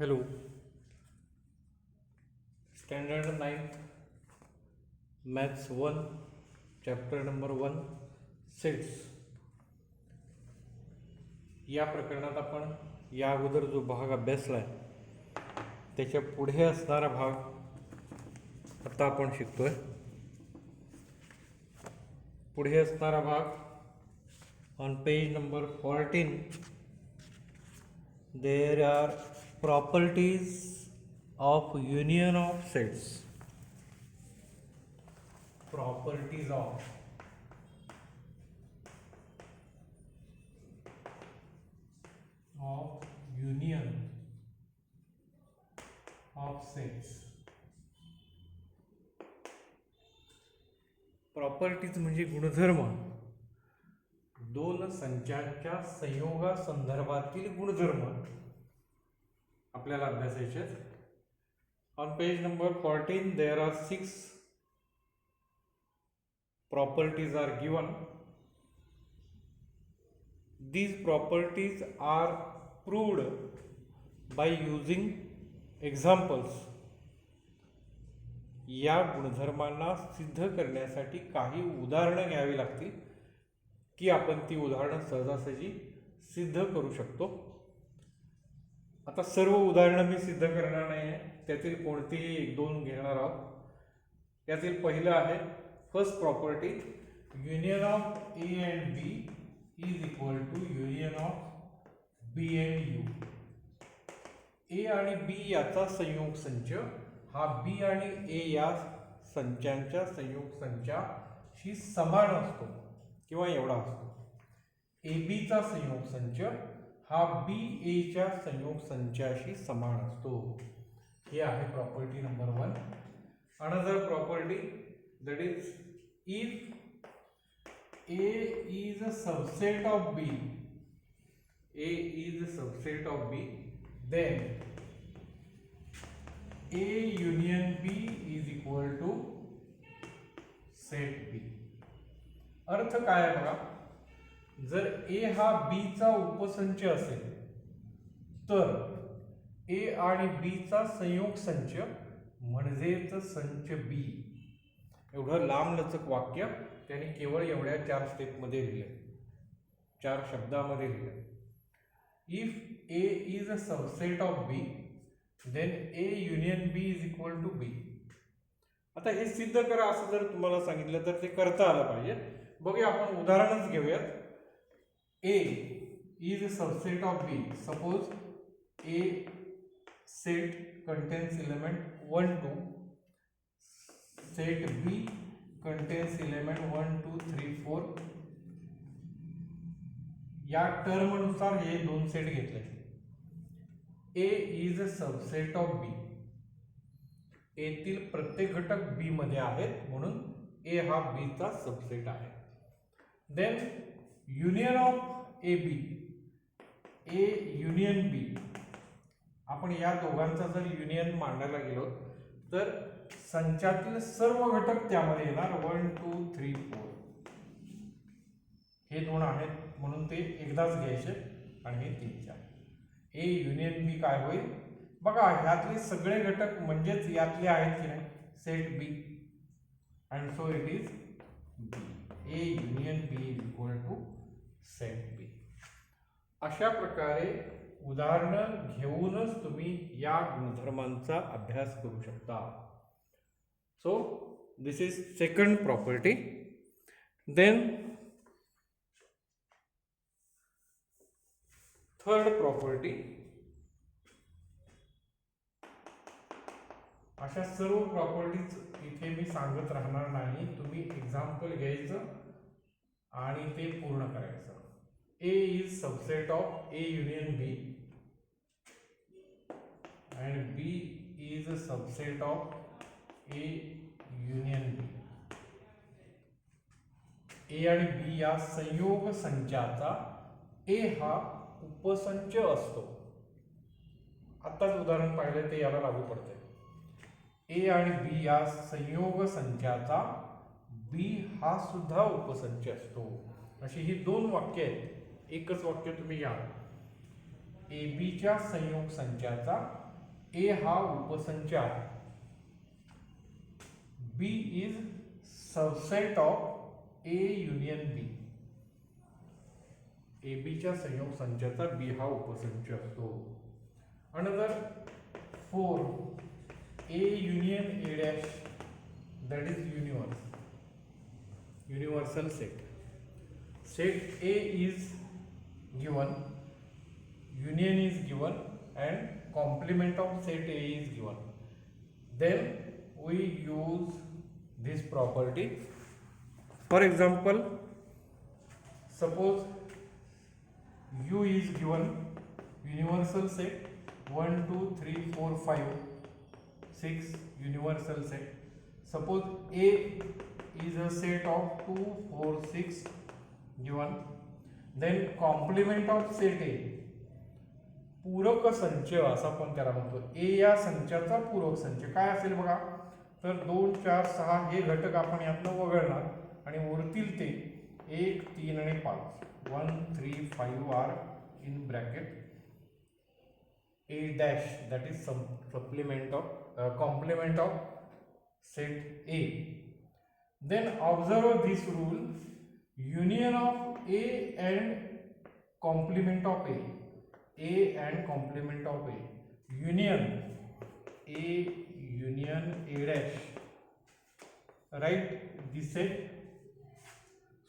Hello, Standard 9th, Maths 1, Chapter number 1, Sets. या प्रकरणात आपण या अगोदर जो भाग अभ्यासला आहे त्याच्या पुढे असणारा भाग आता आपण शिकतोय. पुढे असणारा भाग on page number 14. There are properties of union of sets. Properties of union of sets. Properties म्हणजे गुणधर्म, दोन संचांच्या संयोगासंदर्भातील गुणधर्म आपल्याला अभ्यासायचे. On page number 14 there are 6 properties are given. These properties are proved by using examples. या गुणधर्मांना सिद्ध करण्यासाठी काही उदाहरणं घ्यावी लागतील की आपण ती उदाहरणं सहजासहजी सिद्ध करू शकतो. आता सर्व उदाहरणं मी सिद्ध करणार नाही आहे, त्यातील कोणतीही एक दोन घेणार आहोत. त्यातील पहिलं आहे first property, union of A and B is equal to union of B and U. A आणि बी याचा संयोग संच हा बी आणि ए या संचांच्या संयोग संचाशी समान असतो किंवा एवढा असतो. ए बीचा संयोग संच हा बी एच्या संयोग संचाशी समान असतो. हे आहे property number 1. Another property, that is, if A is a subset of B, A is a subset of B, then A union B is equal to set B. अर्थ काय आहे बघा, जर A हा B चा उपसंच असेल तर A आणि B चा संयोग संच म्हणजेच संच B. एवढं लांबलचक वाक्य त्यांनी केवळ एवढ्या 4 स्टेपमध्ये लिहिलं, 4 शब्दामध्ये लिहिलं. If A is a subset of B then A union B is equal to B. आता हे सिद्ध करा असं जर तुम्हाला सांगितलं तर ते करता आलं पाहिजे. बघूया, आपण उदाहरणच घेऊयात. A is a subset of B. Suppose A set contains element 1 2, set B contains element 1 2 3 4. या टर्म नुसार हे दोन सेट घेतले. A is a subset of B. येथील प्रत्येक घटक B मध्ये आहेत म्हणून A हा B चा सबसेट आहे. Then union of A B, A union B. आपण या दोघांचा जर युनियन मांडायला गेलो तर संचातील सर्व घटक त्यामध्ये येणार. 1 2 3 4 हे दोन आहेत म्हणून ते एकदाच घ्यायचे आणि हे 3 4. ए युनियन बी काय होईल बघा, ह्यातले सगळे घटक म्हणजेच यातले आहेत की नाही, set B, and so it is B. A union B is equal to set B. अशा प्रकारे उदाहरणं घेऊनच तुम्ही या गुणधर्मांचा अभ्यास करू शकता. So this is second property. Then third property. अशा सर्व प्रॉपर्टीज इथे मी सांगत राहणार नाही, तुम्ही एक्झाम्पल घ्यायचं आणि ते पूर्ण करायचं. A is subset of A union B and B is a subset of A union B. A आणि B या संयोग संचाचा A हा उपसंच असतो. आताच उदाहरण पाहिलं ते याला लागू पडते. A आणि B या संयोग संचाचा B हा सुद्धा उपसंच असतो. अशी ही दोन वाक्य आहेत. एकच वाक्य तुम्ही घ्या. ए बी च्या संयोग संचाचा ए हा उपसंच आहे, B is subset of A union B. A बीच्या संयोग संचाचा बी हा उपसंच असतो. Another 4 A union A dash, that is universal set. Set A is given, union is given, and complement of set A is given. Then we use this property. For example, suppose U is given, universal set 1 2 3 4 5 6, universal set. Suppose A is a set of 2 4 6 given, then complement of set A, पूरक संच असा आपण त्याला म्हणतो. ए या संचाचा पूरक संच काय असेल बघा, तर 2 4 6 हे घटक आपण यातनं वगळणार आणि उरतील ते 1 3 आणि 5 1 3 5 are in bracket A dash, that is supplement of complement of set A. Then observe this rule, union of A and complement of A, A and complement of A, union A union A dash, right this set.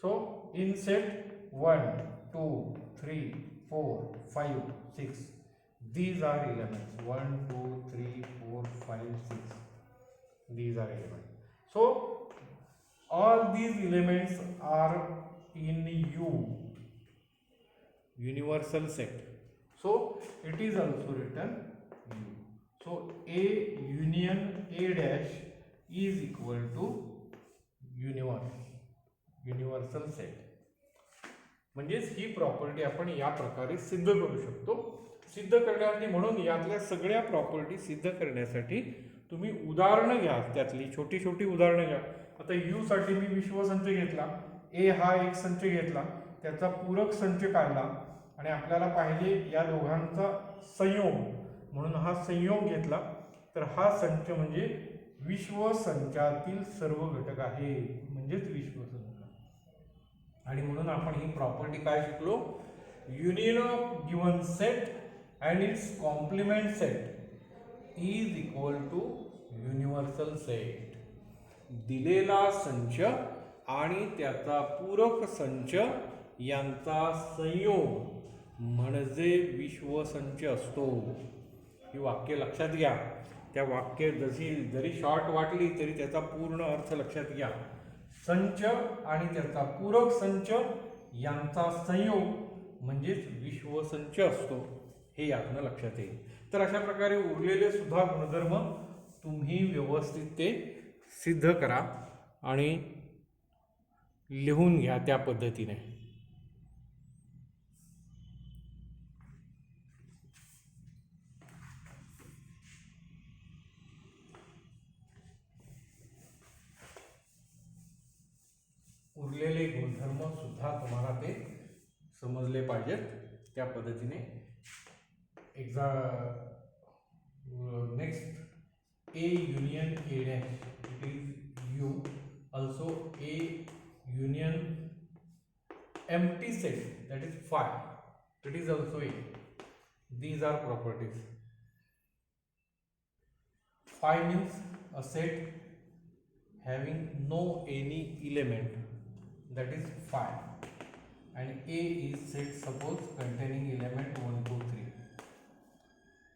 So in set 1 2 3 4 5 6, these are elements 1 2 3 4 5 6, these are elements. So all these elements are in U, universal set. So it is also written U. So A union A dash is equal to universal set. म्हणजेच ही property आपण या प्रकारे सिद्ध करू शकतो. सिद्ध करण्यासाठी म्हणून यातल्या सगळ्या प्रॉपर्टी सिद्ध करण्यासाठी तुम्ही उदाहरणं घ्या, त्यातली छोटी छोटी उदाहरणं घ्या. आता यू साठी मी विश्वसंच घेतला, ए हा एक संच घेतला, त्याचा पूरक संच काढला आणि आपल्याला पाहिजे या दोघांचा संयोग म्हणून हा संयोग घेतला. तर हा संच म्हणजे विश्वसंचातील सर्व घटक आहे, म्हणजेच विश्वसंच. आणि म्हणून आपण ही प्रॉपर्टी काय शिकलो, union of given set and its complement set is equal to universal set. दिलेला संच आणि त्याचा पूरक संच यांचा संयोग म्हणजे विश्वसंच असतो. ही वाक्य लक्षात घ्या. त्या वाक्य जरी शॉर्ट वाटली तरी त्याचा पूर्ण अर्थ लक्षात घ्या. संच आणि त्याचा पूरक संच यांचा संयोग म्हणजेच विश्वसंच असतो, हे यातनं लक्षात येईल. तर अशा प्रकारे उरलेले सुद्धा गुणधर्म तुम्ही व्यवस्थित ते सिद्ध करा आणि लिहून घ्या त्या पद्धतीने. उरलेले गुणधर्म सुद्धा तुम्हाला ते समजले पाहिजेत त्या पद्धतीने. Next, A union A dash, it is U. Also A union empty set, that is phi, it is also A. These are properties. Phi means a set having no any element, that is phi, and A is set suppose containing element 1 2 3.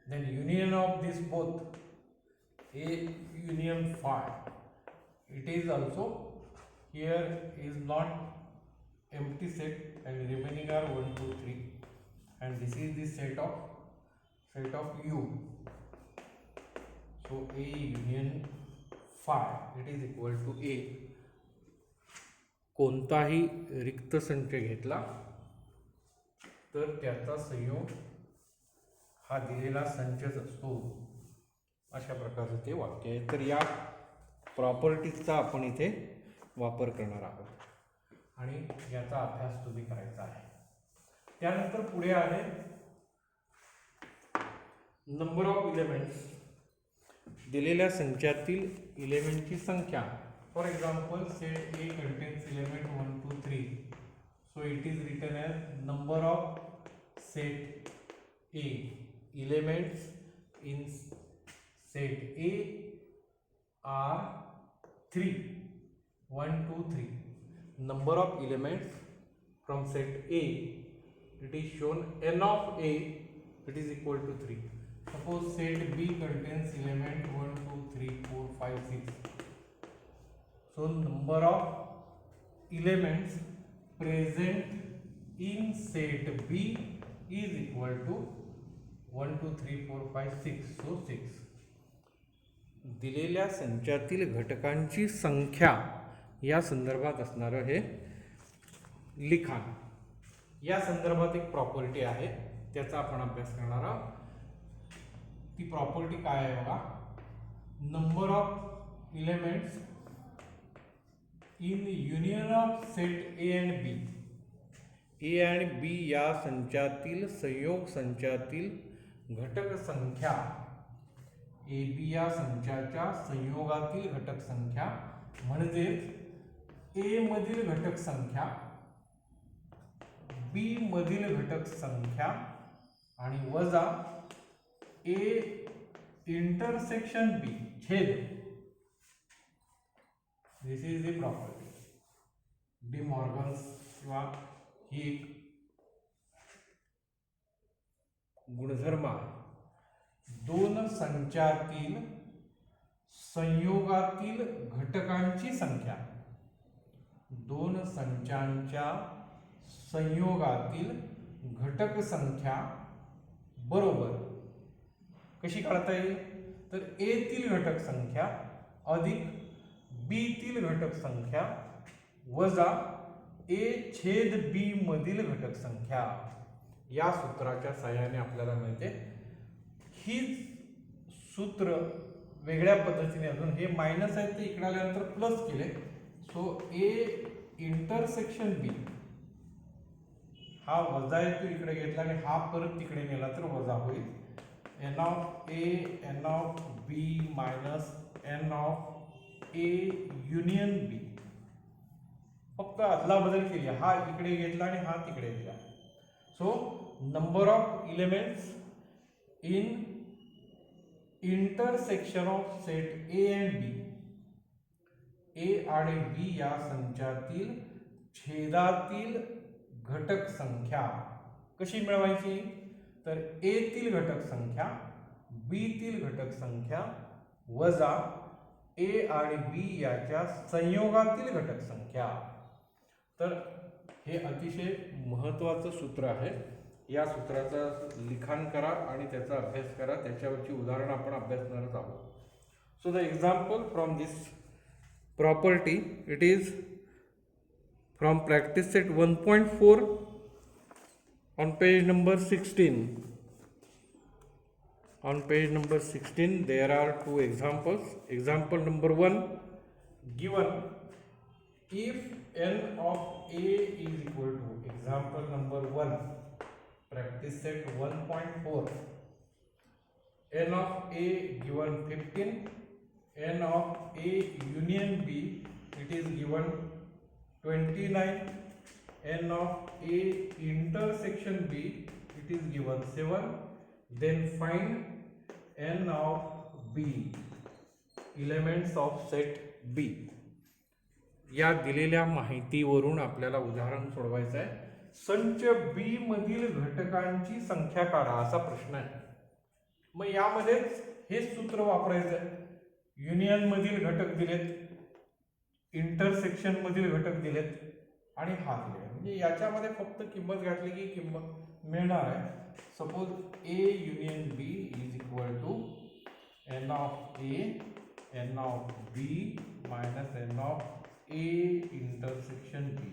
Then union of this both, A union phi, it is also here is not empty set and remaining are 1 2 3, and this is the set of U. So A union phi, it is equal to A. कोणताही रिक्त संच घेतला तर त्याचा संयोग हा दिलेला संचच असतो, अशा प्रकारचं ते वाक्य आहे. तर या प्रॉपर्टीजचा आपण इथे वापर करणार आहोत आणि याचा अभ्यास तुम्ही करायचा आहे. त्यानंतर पुढे आहे नंबर ऑफ इलेमेंट्स, दिलेल्या संचातील इलेमेंटची संख्या. For example set A contains element 1 2 3, so it is written as number of set A elements in set A are 3, 1 2 3. Number of elements from set A, it is shown n of A, it is equal to 3. Suppose set B contains element 1 2 3 4 5 6. So number of elements present in set B is equal to 1 2 3 4 5 6, so 6. दिलेल्या संचातील घटकांची संख्या या संदर्भात असणारं हे लिखाण. या संदर्भात एक प्रॉपर्टी आहे, त्याचा आपण अभ्यास करणार आहोत. ती प्रॉपर्टी काय आहे बघा. Number of elements in union of set A and B. A आणि बी या संचातील संयोग संचातील घटक संख्या, ए बी या संचाच्या संयोगातील घटक संख्या म्हणजेच ए मधील घटक संख्या, बी मधील घटक संख्या आणि वजा ए इंटरसेक्शन बी छेद. This is the property. De Morgan's किंवा ही एक गुणधर्म आहे. दोन संचातील संयोगातील घटकांची संख्या, दोन संचांच्या संयोगातील घटक संख्या बरोबर कशी काढता येईल, तर ए तील घटक संख्या अधिक बी तील घटक संख्या वजा ए छेद बी मधील घटक संख्या. या सूत्राच्या सहाय्याने आपल्याला मिळते. हीच सूत्र वेगळ्या पद्धतीने अजून हे मायनस आहे ते इकडे आल्यानंतर प्लस केले. सो ए इंटरसेक्शन बी हा वजा आहे तो इकडे घेतला आणि हा परत तिकडे नेला तर वजा होईल. N of A n of B minus n of A union B. फक्त अदला बदल केली, हा इकडे घेतला आणि हा तिकडे दिला. So number of elements in intersection of set A and B. A आणि बी या संचातील छेदातील घटक संख्या कशी मिळवायची, तर ए तील घटक संख्या बी तील घटक संख्या वजा ए आणि बी याच्या संयोगातील घटक संख्या. तर हे अतिशय महत्त्वाचं सूत्र आहे. या सूत्राचं लिखाण करा आणि त्याचा अभ्यास करा. त्याच्यावरची उदाहरणं आपण अभ्यासणारच आहोत. So the example from this property, it is from practice set 1.4 on page number 16. On page number 16 there are two examples. Example number 1, given if n of a is equal to, example number 1, practice set 1.4, n of a given 15, n of a union b it is given 29, n of a intersection b it is given 7. Then find n of b, elements of set b. या दिलेल्या माहितीवरून आपल्याला उदाहरण सोडवायचं आहे. संच बी मधील घटकांची संख्या काढा असा प्रश्न आहे. मग यामध्येच हे सूत्र वापरायचं आहे. युनियन मधील घटक दिलेत, इंटरसेक्शन मधील घटक दिलेत आणि हा दिले. म्हणजे याच्यामध्ये फक्त किंमत घातली की किंमत मिळणार आहे. Suppose A union B is equal to n of A n of B minus n of A intersection B.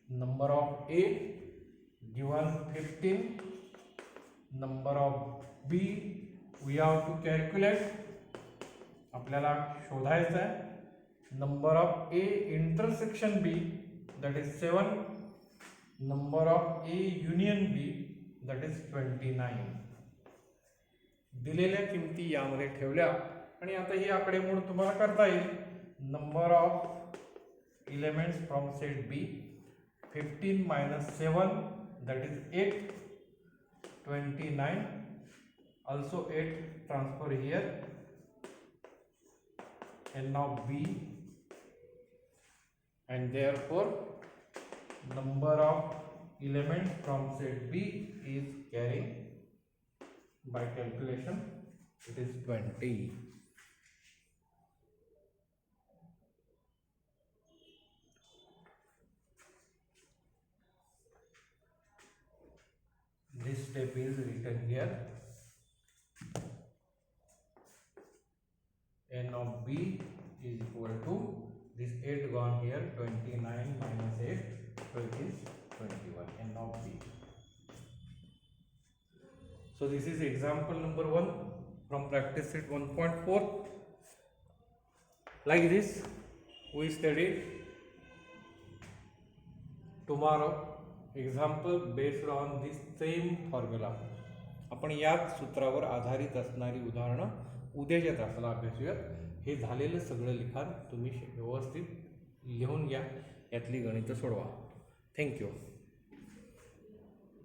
Number of A given 15, number of B we have to calculate, आपल्याला शोधायचं आहे. Number of A intersection B that is 7, number of a union b that is 29. दिलेल्या किमती यामध्ये ठेवल्या आणि आता ही आकडेमोड तुम्हाला करता येईल. Number of elements from set B 15 minus 7 that is 8 29 also 8 transfer here and now B and therefore number of elements from set B is carrying by calculation it is 20. This step is written here. N of B is equal to this 8 gone here, 29 minus 8, so it is 21. N of B. So this is example number 1 from practice set 1.4. Like this we studied. Tomorrow example based on this same formula. आपण याच सूत्रावर आधारित असणारी उदाहरणं उद्याच्या तासाला अभ्यासूयात. हे झालेलं सगळं लिखाण तुम्ही व्यवस्थित लिहून घ्या, यातली गणितं सोडवा. थँक्यू.